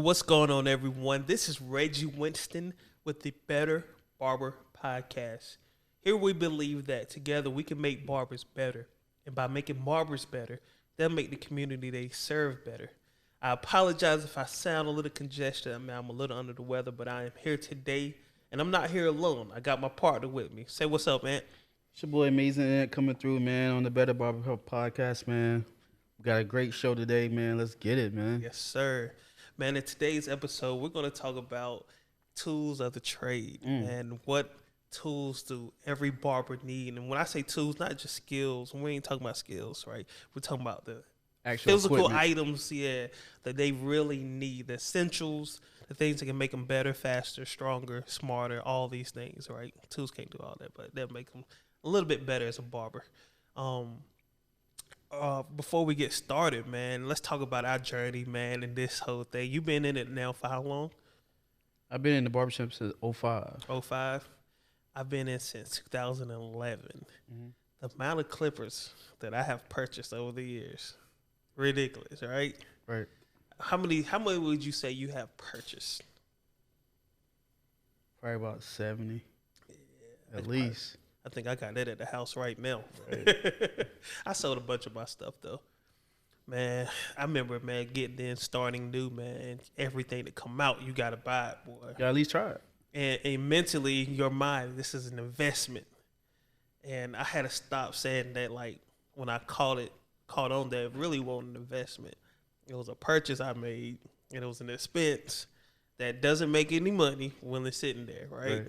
what's going on, everyone? This is Reggie Winston with the Better Barber Podcast. Here we believe that together we can make barbers better. And by making barbers better, they'll make the community they serve better. I apologize if I sound a little congested. I mean, I'm a little under the weather, but I am here today, and I'm not here alone. I got my partner with me. Say what's up, Ant. It's your boy Amazing Ant coming through, man, on the Better Barber Podcast, man. We got a great show today, man. Let's get it, man. Yes, sir. Man, in today's episode, we're going to talk about tools of the trade and what tools do every barber need. And when I say tools, not just skills. We ain't talking about skills, right? We're talking about the actual physical equipment. Items, that they really need, the essentials, the things that can make them better, faster, stronger, smarter, all these things, right? Tools can't do all that, but they'll make them a little bit better as a barber. Before we get started, man, let's talk about our journey, man, and this whole thing. You've been in it now for how long? I've been in the barbershop since 05. 05? I've been in since 2011. The amount of clippers that I have purchased over the years, ridiculous, right? Right. How many would you say you have purchased? Probably about 70. Yeah, at least. I think I got that at the house right now. Right. I sold a bunch of my stuff, though. Man, I remember, man, getting in, starting new, man. Everything that come out, you got to buy it, boy. You got to at least try it. And mentally, your mind, this is an investment. And I had to stop saying that, like, when I caught on that it really wasn't an investment. It was a purchase I made, and it was an expense that doesn't make any money when it's sitting there, right?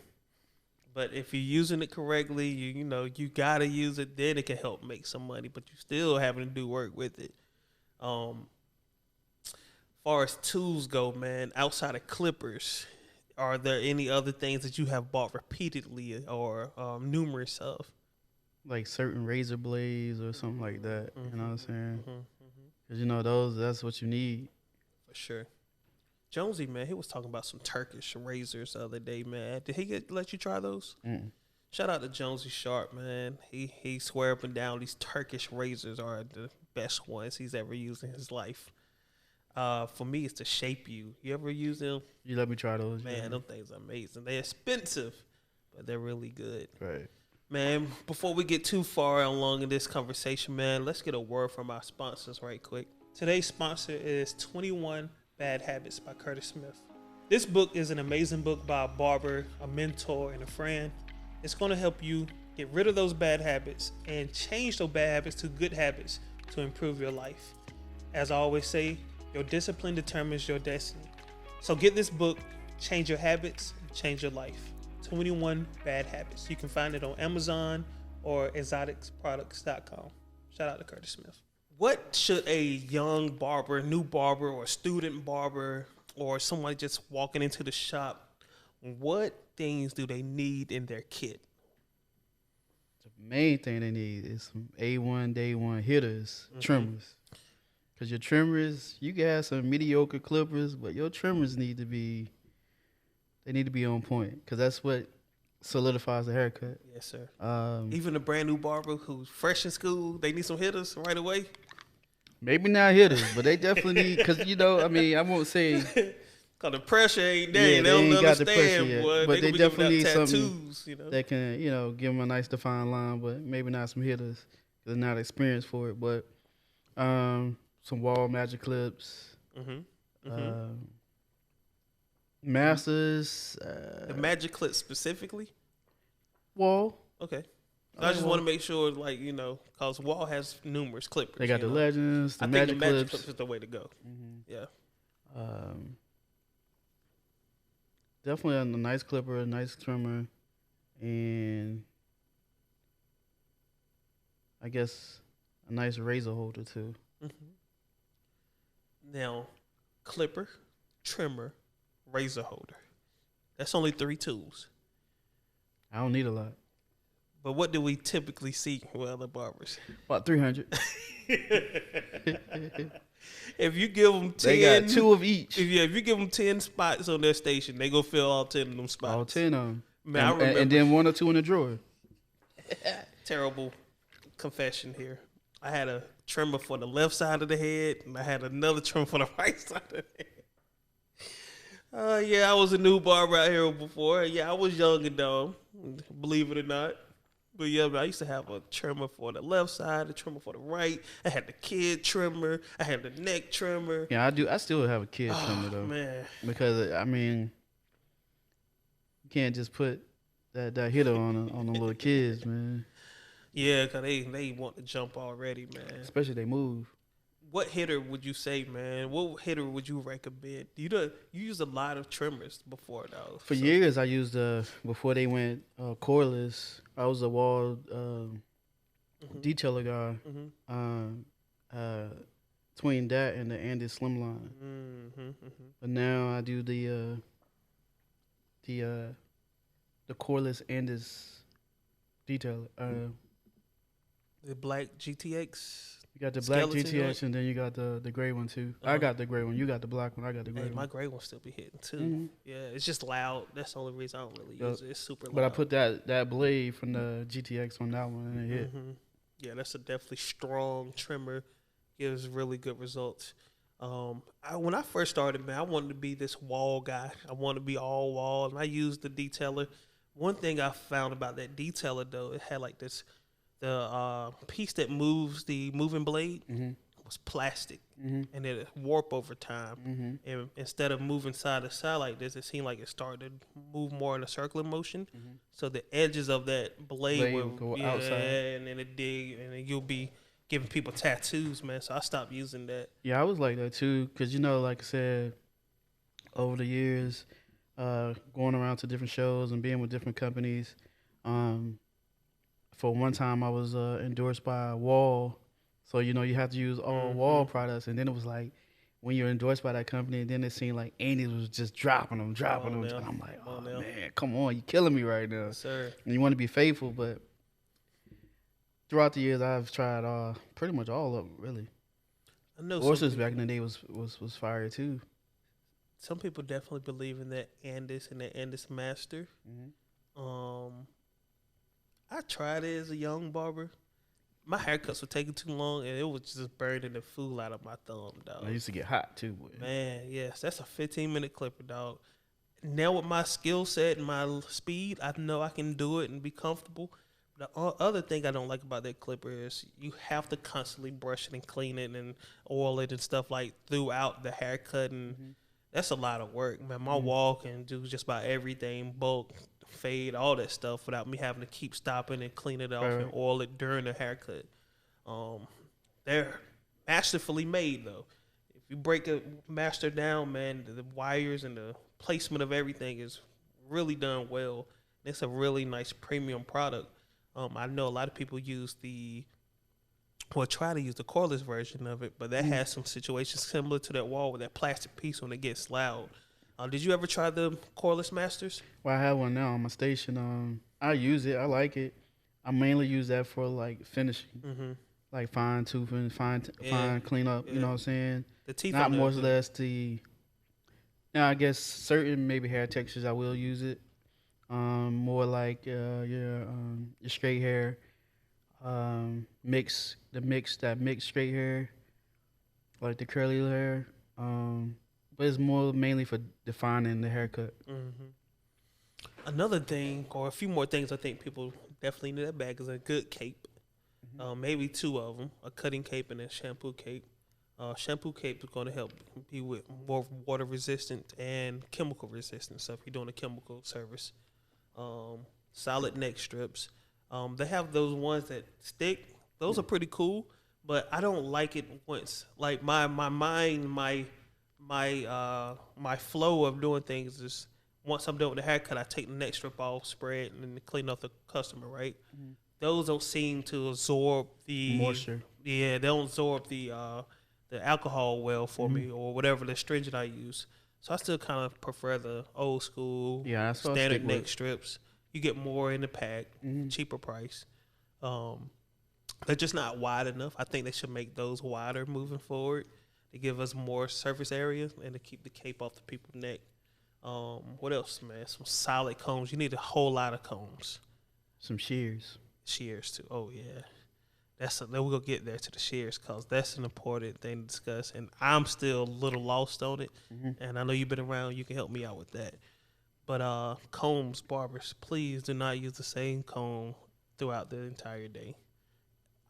But if you're using it correctly, you got to use it, then it can help make some money, but you still having to do work with it. Far as tools go, man, outside of clippers, are there any other things that you have bought repeatedly or numerous of? Like certain razor blades or something like that, you know what I'm saying? Because, that's what you need. For sure. Jonesy, man, he was talking about some Turkish razors the other day, man. Did he let you try those? Shout out to Jonesy Sharp, man. He swear up and down these Turkish razors are the best ones he's ever used in his life. For me, it's to Shape You. You ever use them? You let me try those. Man, them things are amazing. They're expensive, but they're really good. Right. Man, before we get too far along in this conversation, man, let's get a word from our sponsors right quick. Today's sponsor is 21 Bad Habits by Curtis Smith. This book is an amazing book by a barber, a mentor, and a friend. It's going to help you get rid of those bad habits and change those bad habits to good habits to improve your life. As I always say, your discipline determines your destiny. So get this book, change your habits, change your life. 21 Bad Habits. You can find it on Amazon or exoticsproducts.com. Shout out to Curtis Smith. What should a young barber, new barber, or student barber, or somebody just walking into the shop, what things do they need in their kit? The main thing they need is some A1, day one hitters, trimmers. Because your trimmers, you can have some mediocre clippers, but your trimmers need to be on point. Because that's what solidifies the haircut. Yes, sir. Even a brand new barber who's fresh in school, they need some hitters right away. Maybe not hitters, but they definitely need, because, I won't say. Because the pressure ain't there. Yeah, they don't ain't got the understand, pressure boy. Yet. But they definitely need tattoos, something that can, give them a nice defined line, but maybe not some hitters because they're not experienced for it. But some wall magic clips, masters. The magic clips specifically? Wall. Okay. I just want to make sure, because Wall has numerous clippers. They got the legends, the magic clips. Magic clips is the way to go. Yeah. Definitely a nice clipper, a nice trimmer, and I guess a nice razor holder too. Now, clipper, trimmer, razor holder. That's only 3 tools. I don't need a lot. But what do we typically see with other barbers? About 300. If you give them 10, they got 2 of each. If you give them 10 spots on their station, they gonna fill all 10 of them spots. All 10 of them. Man, I remember, and then 1 or 2 in the drawer. Terrible confession here. I had a trimmer for the left side of the head, and I had another trimmer for the right side of the head. Yeah, I was a new barber out here before. Yeah, I was young and dumb, believe it or not. But yeah, I used to have a trimmer for the left side, a trimmer for the right. I had the kid trimmer. I had the neck trimmer. Yeah, I do. I still have a kid trimmer though, man. because I mean, you can't just put that hitter on the little kids, man. Yeah, cause they want to jump already, man. Especially they move. What hitter would you say, man? What hitter would you recommend? You used a lot of trimmers before, though. For years, I used before they went cordless. I was a wall detailer guy. Between that and the Andy Slimline. But now I do the cordless Andy's detailer. The black GTX. You got the black GTX and then you got the gray one too. I got the gray one. You got the black one. I got the gray one. My gray one still be hitting too. Yeah, it's just loud. That's the only reason I don't really use it. It's super loud. But I put that blade from the GTX on that one and it hit. Yeah, that's a definitely strong trimmer. Gives really good results. When I first started, man, I wanted to be this wall guy. I wanted to be all wall, and I used the detailer. One thing I found about that detailer, though, it had like this. The piece that moves the moving blade was plastic, and it warped over time. And instead of moving side to side like this, it seemed like it started to move more in a circular motion. So the edges of that blade would go outside, and then it dig, and then you'll be giving people tattoos, man. So I stopped using that. Yeah, I was like that too, because like I said, over the years, going around to different shows and being with different companies. For one time, I was endorsed by Wall, so you have to use all Wall products. And then it was like, when you're endorsed by that company, and then it seemed like Andy was just dropping them. And I'm like, oh man, come on, you're killing me right now. Yes, sir. And you want to be faithful, but throughout the years, I've tried pretty much all of them, really. I know. Horses back in the day was fire too. Some people definitely believe in that Andis and the Andis Master. I tried it as a young barber. My haircuts were taking too long, and it was just burning the fool out of my thumb, dog. I used to get hot, too, boy. Man, yes. That's a 15-minute clipper, dog. Now with my skill set and my speed, I know I can do it and be comfortable. The other thing I don't like about that clipper is you have to constantly brush it and clean it and oil it and stuff like throughout the haircut, and that's a lot of work, man. My wall can do just about everything, bulk, fade, all that stuff without me having to keep stopping and clean it off and oil it during the haircut. They're masterfully made, though. If you break a master down, man, the wires and the placement of everything is really done well. It's a really nice premium product. I know a lot of people try to use the cordless version of it, but that has some situations similar to that wall with that plastic piece when it gets loud. Did you ever try the cordless masters? Well, I have one now on my station. I use it. I like it. I mainly use that for like finishing, like fine toothing, fine cleanup. You know what I'm saying? The teeth. Not more or less the. Now I guess certain maybe hair textures I will use it. More like your straight hair, mixed straight hair, like the curly hair. But it's more mainly for defining the haircut. Another thing, or a few more things I think people definitely need that bag is a good cape. Maybe two of them, a cutting cape and a shampoo cape. Shampoo cape is going to help be with more water resistant and chemical resistant stuff. You're doing a chemical service. Solid neck strips. They have those ones that stick. Those are pretty cool, but I don't like it once. Like my mind, my flow of doing things is once I'm done with the haircut, I take the neck strip off, spray it, and then clean up the customer, right? Those don't seem to absorb the moisture. Yeah, they don't absorb the alcohol well for me or whatever the astringent I use. So I still kind of prefer the old school standard neck strips. You get more in the pack, cheaper price. They're just not wide enough. I think they should make those wider moving forward to give us more surface area and to keep the cape off the people's neck. What else, man? Some solid combs. You need a whole lot of combs. Some shears. Shears, too. Oh, yeah. then we'll get there to the shears because that's an important thing to discuss. And I'm still a little lost on it. And I know you've been around. You can help me out with that. But combs, barbers, please do not use the same comb throughout the entire day.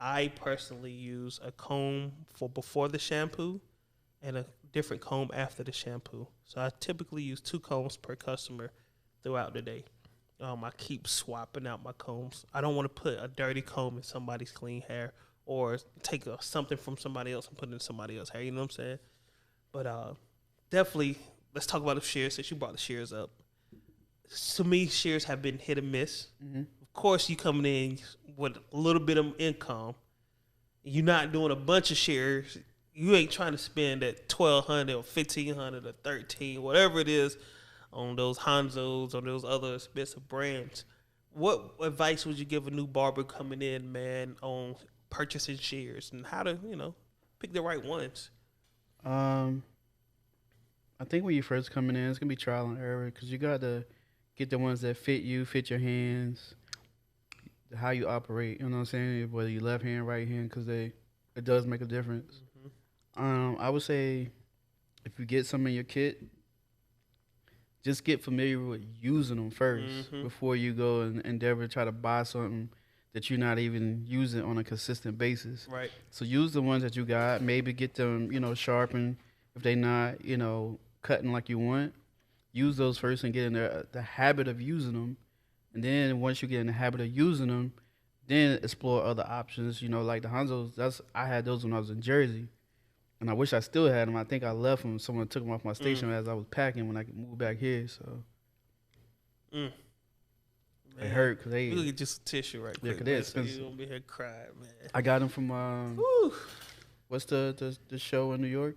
I personally use a comb for before the shampoo and a different comb after the shampoo. So I typically use 2 combs per customer throughout the day. I keep swapping out my combs. I don't want to put a dirty comb in somebody's clean hair or take something from somebody else and put it in somebody else's hair. You know what I'm saying? But definitely, let's talk about the shears since you brought the shears up. To me, shears have been hit and miss. Of course, you coming in with a little bit of income. You're not doing a bunch of shears. You ain't trying to spend that $1,200 or $1,500 or $1,300, whatever it is, on those Hanzos or those other expensive brands. What advice would you give a new barber coming in, man, on purchasing shears and how to, pick the right ones? I think when you first coming in, it's gonna be trial and error because you got to get the ones that fit you, fit your hands, how you operate. You know what I'm saying? Whether you left hand, right hand, because it does make a difference. I would say if you get some in your kit, just get familiar with using them first before you go and endeavor to try to buy something that you're not even using on a consistent basis. Right. So use the ones that you got. Maybe get them, sharpened if they're not, cutting like you want. Use those first and get in the habit of using them. And then once you get in the habit of using them, then explore other options. Like the Hanzos, I had those when I was in Jersey. And I wish I still had them. I think I left them. Someone took them off my station as I was packing when I moved back here. So it hurt because they. You get just a tissue right quick. Yeah, because they're expensive. So you don't be here crying, man. I got them from what's the show in New York?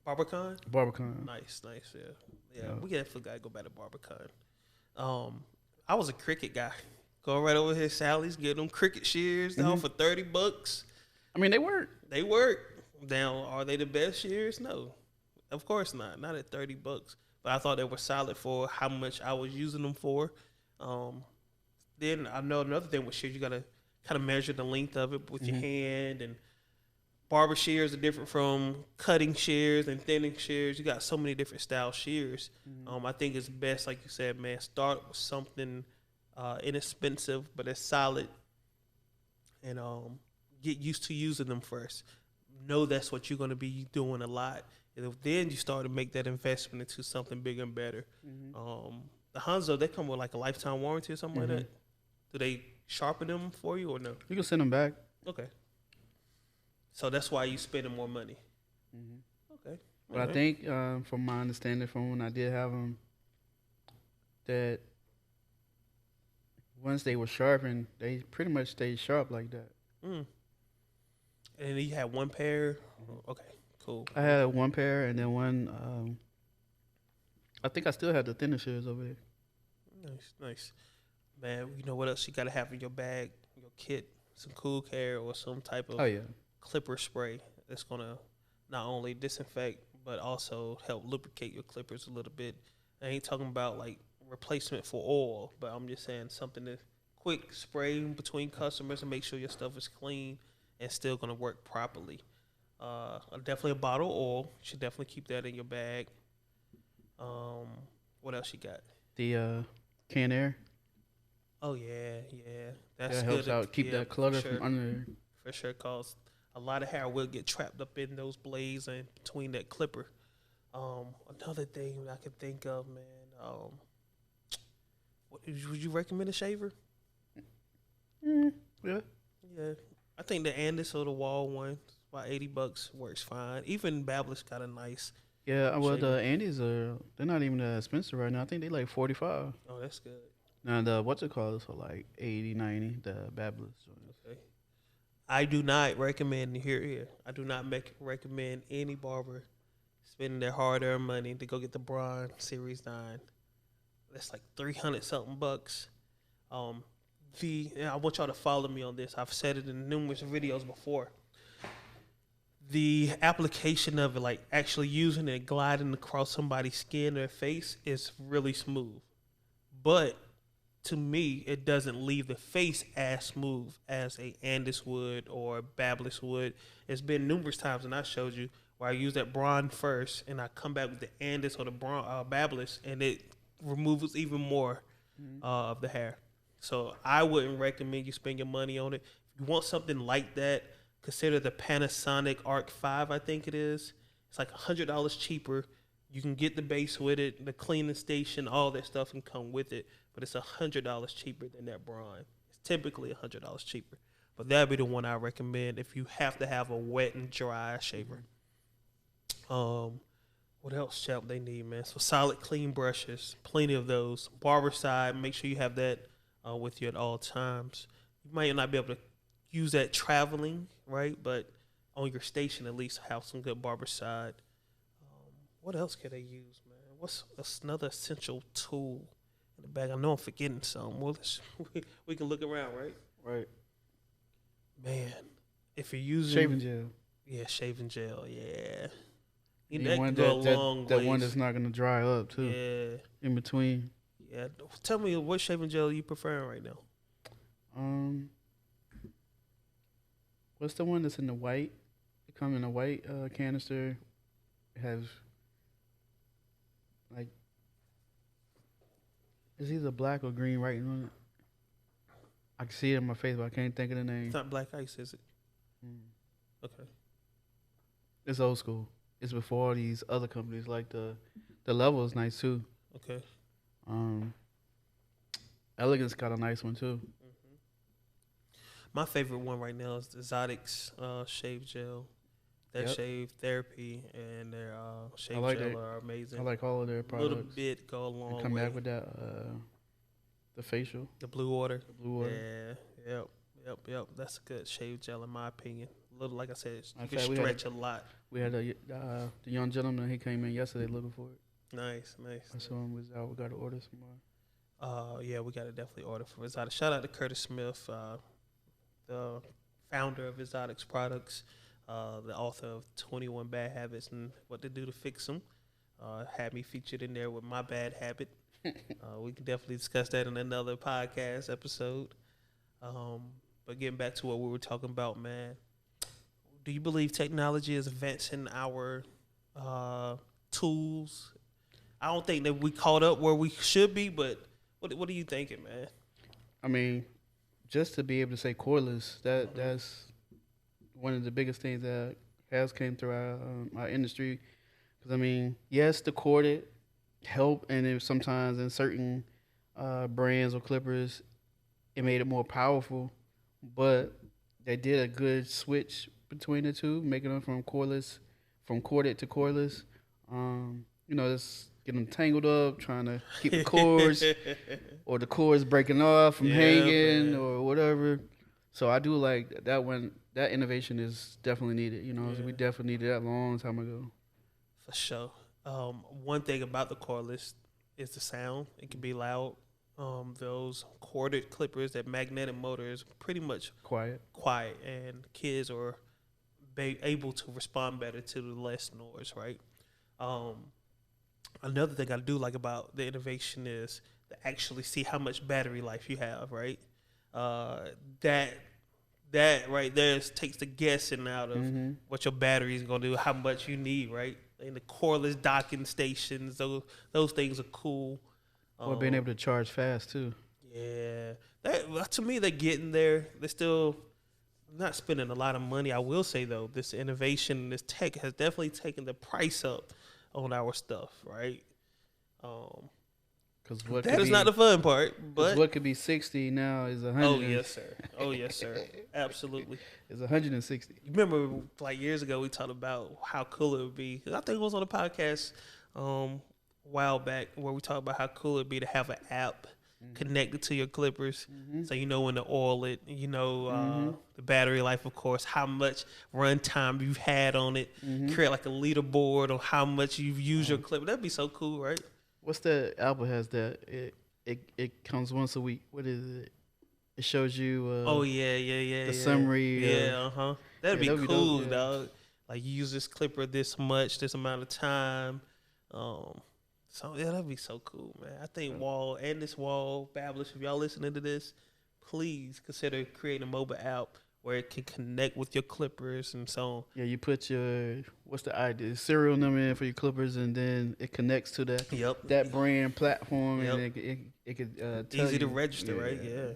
BarberCon. BarberCon. Nice, yeah. We definitely gotta go back to BarberCon. I was a cricket guy. Go right over here, Sally's, get them cricket shears down for $30. I mean, they work. They work. Now, are they the best shears? No, of course not. Not at $30, but I thought they were solid for how much I was using them for. Then I know another thing with shears, you gotta kind of measure the length of it with your hand, and barber shears are different from cutting shears and thinning shears. You got so many different style shears. I think it's best, like you said, man, start with something inexpensive but it's solid, and get used to using them first. Know that's what you're going to be doing a lot. And if then you start to make that investment into something bigger and better. The Hanzo, they come with like a lifetime warranty or something like that. Do they sharpen them for you or no? You can send them back. Okay. So that's why you spending more money. Okay. But I think, from my understanding from when I did have them, that once they were sharpened, they pretty much stayed sharp like that. And you had one pair? Okay, cool. I had one pair and then one, I think I still had the thinner shears over there. Nice. Man, you know what else you got to have in your bag, your kit? Some Cool Care or some type of clipper spray that's going to not only disinfect but also help lubricate your clippers a little bit. I ain't talking about like replacement for oil, but I'm just saying something to quick spray between customers and make sure your stuff is clean and still going to work properly. Definitely a bottle of oil. You should definitely keep that in your bag. What else you got? The can air. Oh, yeah. That's that good. helps out. Keep that clutter from under there. For sure, because a lot of hair will get trapped up in those blades and between that clipper. Another thing I can think of, man, would you recommend a shaver? Yeah. I think the Andis or the Wall one, about $80 works fine. Even Babbler's got a nice. Yeah, well, the Andys they're not even that expensive right now. I think they like $45. Oh, that's good. Now the what's it called is for like $80, $90. The Babblers. Okay. I do not recommend here. I do not recommend any barber spending their hard-earned money to go get the Braun Series 9. That's like $300 something bucks. And I want y'all to follow me on this. I've said it in numerous videos before. The application of it, like actually using it, gliding across somebody's skin or face, is really smooth. But to me, it doesn't leave the face as smooth as a Andis would or Babyliss would. It's been numerous times, and I showed you, where I use that bronze first, and I come back with the Andis or the Babyliss, and it removes even more of the hair. So I wouldn't recommend you spend your money on it. If you want something like that, consider the Panasonic Arc 5, I think it is. It's like $100 cheaper. You can get the base with it, the cleaning station, all that stuff can come with it, but it's $100 cheaper than that bronze. It's typically $100 cheaper, but that'd be the one I recommend if you have to have a wet and dry shaver. What else, Chap, they need, man? So solid, clean brushes, plenty of those. Barber side, make sure you have that with you at all times. You might not be able to use that traveling, right? But on your station, at least have some good barber side. What else can they use, man? What's another essential tool in the bag? I know I'm forgetting some. Well, we can look around, right? Right. Man, if you're using Shaving gel. Yeah, shaving gel. Yeah. That one that's not gonna dry up too. Yeah. In between. Yeah. Tell me, what shaving gel are you preferring right now? What's the one that's in the white? It come in a white canister. It has like, it's either black or green writing on it. I can see it in my face, but I can't think of the name. It's not Black Ice, is it? Okay. It's old school. It's before all these other companies. Like the level is nice too. Okay. Elegance got a nice one too. My favorite one right now is the Exotics shave gel. Their shave therapy and their shave gel are amazing. I like all of their products. A little bit go a long way. Come back with that the facial. The Blue Water. The Blue Water. Yeah. Yep. That's a good shave gel in my opinion. A little, like I said, you can stretch a lot. We had the young gentleman. He came in yesterday looking for it. Nice. I saw him was out. We got to order some more. Yeah, we got to definitely order for Exotics. Shout out to Curtis Smith, the founder of Exotics Products, the author of 21 Bad Habits and What to Do to Fix Them. Had me featured in there with my bad habit. We can definitely discuss that in another podcast episode. But getting back to what we were talking about, man, do you believe technology is advancing our tools? I don't think that we caught up where we should be, but what are you thinking, man? I mean, just to be able to say cordless, that's one of the biggest things that has came through our industry. Because, I mean, yes, the corded help, and it sometimes in certain brands or clippers, it made it more powerful, but they did a good switch between the two, making them from corded to cordless. Just get them tangled up, trying to keep the cords, or the cords breaking off from hanging, or whatever. So I do like that one. That innovation is definitely needed. We definitely needed that a long time ago. For sure. One thing about the cordless is the sound. It can be loud. Those corded clippers, that magnetic motor is pretty much quiet, and kids are able to respond better to the less noise, right? Another thing I do like about the innovation is to actually see how much battery life you have, right? That right there takes the guessing out of what your battery is going to do, how much you need, right? And the cordless docking stations, those things are cool. Or being able to charge fast too. Yeah, to me, they're getting there. They're still not spending a lot of money. I will say though, this innovation, this tech has definitely taken the price up on our stuff, right? Because that is not the fun part. But what could be 60 now is 100. Oh yes, sir. Absolutely. It's 160. You remember, like years ago, we talked about how cool it would be. I think it was on the podcast a while back where we talked about how cool it'd be to have an app connected to your clippers, so you know when to oil it. The battery life, of course, how much run time you've had on it. Create like a leaderboard on how much you've used your clipper. That'd be so cool, right? What's the Apple has that? It comes once a week. What is it? It shows you. The summary. That'd be cool, dog. Like you use this clipper this amount of time. So yeah, that'd be so cool, man. I think Wall and this Wall Babblers, if y'all listening to this, please consider creating a mobile app where it can connect with your clippers and so on. Yeah, you put your what's the idea serial number in for your clippers, and then it connects to that brand platform, and it could tell easy you. To register, right? Yeah.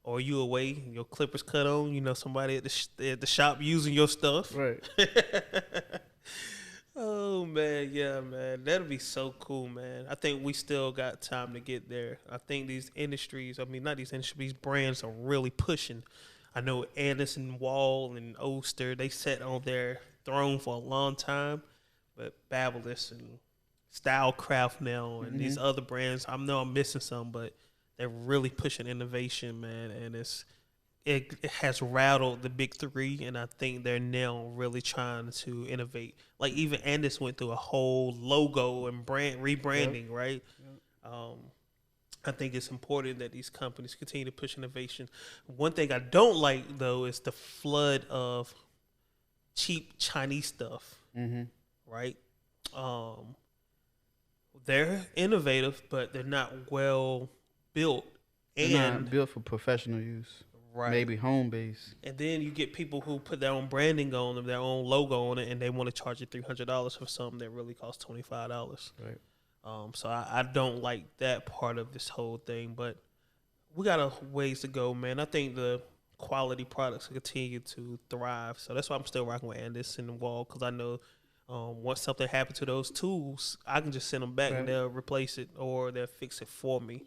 Or you away, your clippers cut on, you know, somebody at the shop using your stuff. Right. Oh man, yeah, man, that'll be so cool, man. I think we still got time to get there. I think these industries, I mean, not these industries, these brands are really pushing. I know Anderson, Wall, and Oster, they sat on their throne for a long time, but Babblers and Stylecraft now and these other brands, I know I'm missing some, but they're really pushing innovation, man, and it has rattled the big three, and I think they're now really trying to innovate. Like even Anderson went through a whole logo and brand rebranding, right? Yep. I think it's important that these companies continue to push innovation. One thing I don't like, though, is the flood of cheap Chinese stuff, right? They're innovative, but they're not well built. They're not built for professional use. Right. Maybe home base. And then you get people who put their own branding on them, their own logo on it, and they want to charge you $300 for something that really costs $25. Right. So I don't like that part of this whole thing, but we got a ways to go, man. I think the quality products will continue to thrive. So that's why I'm still rocking with Anderson and Wall, because I know once something happens to those tools, I can just send them back and they'll replace it or they'll fix it for me.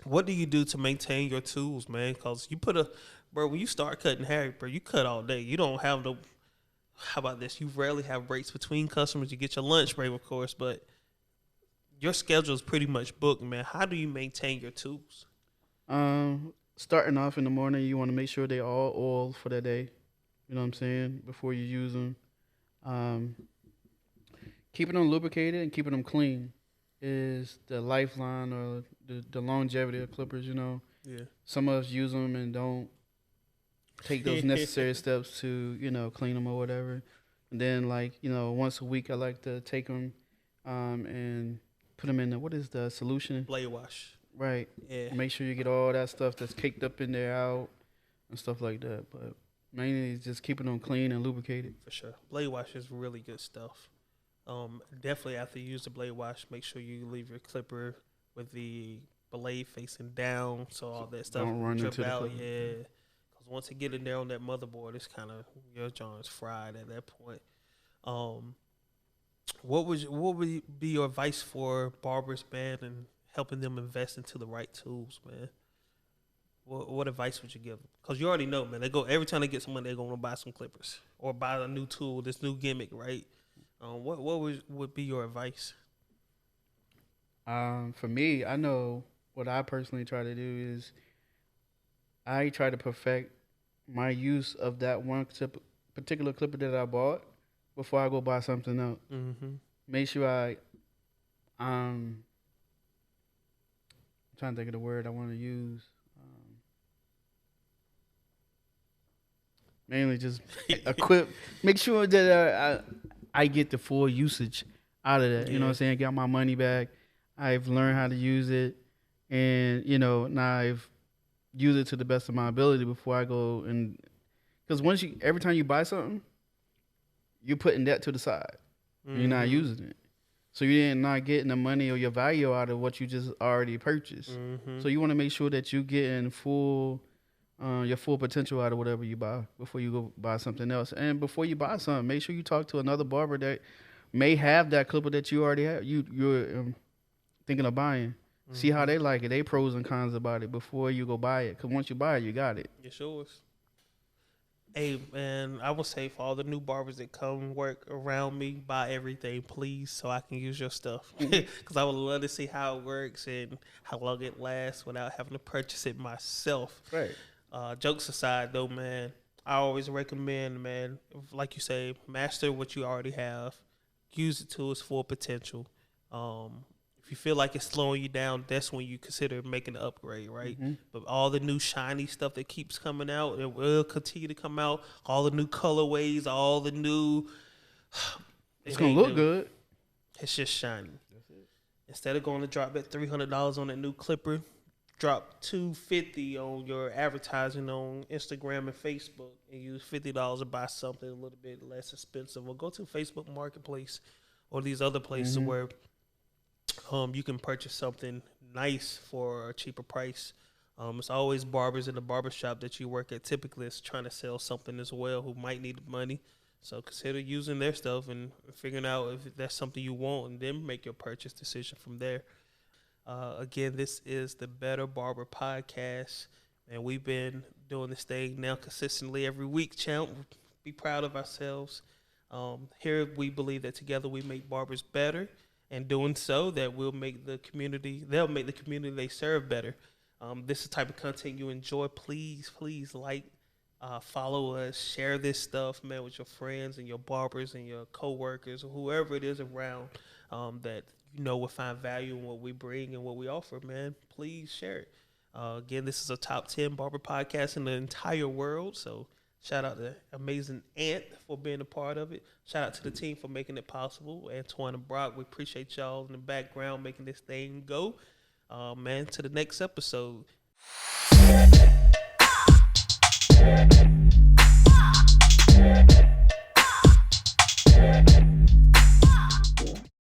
What do you do to maintain your tools, man? Because you when you start cutting hair, bro, you cut all day. You don't have no. How about this? You rarely have breaks between customers. You get your lunch break, of course, but your schedule is pretty much booked, man. How do you maintain your tools? Starting off in the morning, you want to make sure they're all oiled for that day. You know what I'm saying? Before you use them. Keeping them lubricated and keeping them clean is the lifeline or the longevity of clippers, you know. Yeah. Some of us use them and don't take those necessary steps to, you know, clean them or whatever. And then, like, you know, once a week I like to take them and put them in the solution? Blade wash. Right. Yeah. Make sure you get all that stuff that's caked up in there out and stuff like that. But mainly it's just keeping them clean and lubricated. For sure. Blade wash is really good stuff. Definitely after you use the blade wash, make sure you leave your clipper with the blade facing down so all that stuff don't run into out. The clipper. Yeah. Because once it get in there on that motherboard, it's kind of, your joint's fried at that point. What would be your advice for barbers, man, and helping them invest into the right tools, man? What advice would you give them? Because you already know, man, they go every time they get some money, they're going to buy some clippers or buy a new tool, this new gimmick, right? What would be your advice? For me, I know what I personally try to do is I try to perfect my use of that one particular clipper that I bought before I go buy something else. Mm-hmm. Make sure I'm trying to think of the word I want to use. Mainly just equip. Make sure that I get the full usage out of that. You know what I'm saying? Got my money back. I've learned how to use it. And, you know, now I've used it to the best of my ability before I go and... Because every time you buy something, you're putting that to the side. Mm-hmm. You're not using it. So you're not getting the money or your value out of what you just already purchased. Mm-hmm. So you want to make sure that you're getting your full potential out of whatever you buy before you go buy something else. And before you buy something, make sure you talk to another barber that may have that clipper that you already have. You're thinking of buying. Mm-hmm. See how they like it. They pros and cons about it before you go buy it. Because once you buy it, you got it. It's yours. Hey, man, I would say for all the new barbers that come work around me, buy everything, please, so I can use your stuff. Because I would love to see how it works and how long it lasts without having to purchase it myself. Right. Jokes aside, though, man, I always recommend, man, like you say, master what you already have. Use it to its full potential. If you feel like it's slowing you down, that's when you consider making the upgrade, right? Mm-hmm. But all the new shiny stuff that keeps coming out, it will continue to come out. All the new colorways, all the new... It's going to look good. It's just shiny. That's it. Instead of going to drop that $300 on that new clipper, drop $250 on your advertising on Instagram and Facebook, and use $50 to buy something a little bit less expensive, or go to Facebook Marketplace or these other places where you can purchase something nice for a cheaper price. It's always barbers in the barbershop that you work at typically is trying to sell something as well who might need the money. So consider using their stuff and figuring out if that's something you want, and then make your purchase decision from there. Again, this is the Better Barber Podcast, and we've been doing this thing now consistently every week, champ. Be proud of ourselves. Here we believe that together we make barbers better, and doing so that they'll make the community they serve better. This is the type of content you enjoy. Please like, follow us, share this stuff, man, with your friends and your barbers and your coworkers or whoever it is around that will find value in what we bring and what we offer, man. Please share it. Again, this is a top 10 barber podcast in the entire world. So shout out to Amazing Ant for being a part of it. Shout out to the team for making it possible. Antoine and Brock, we appreciate y'all in the background making this thing go. Man, to the next episode.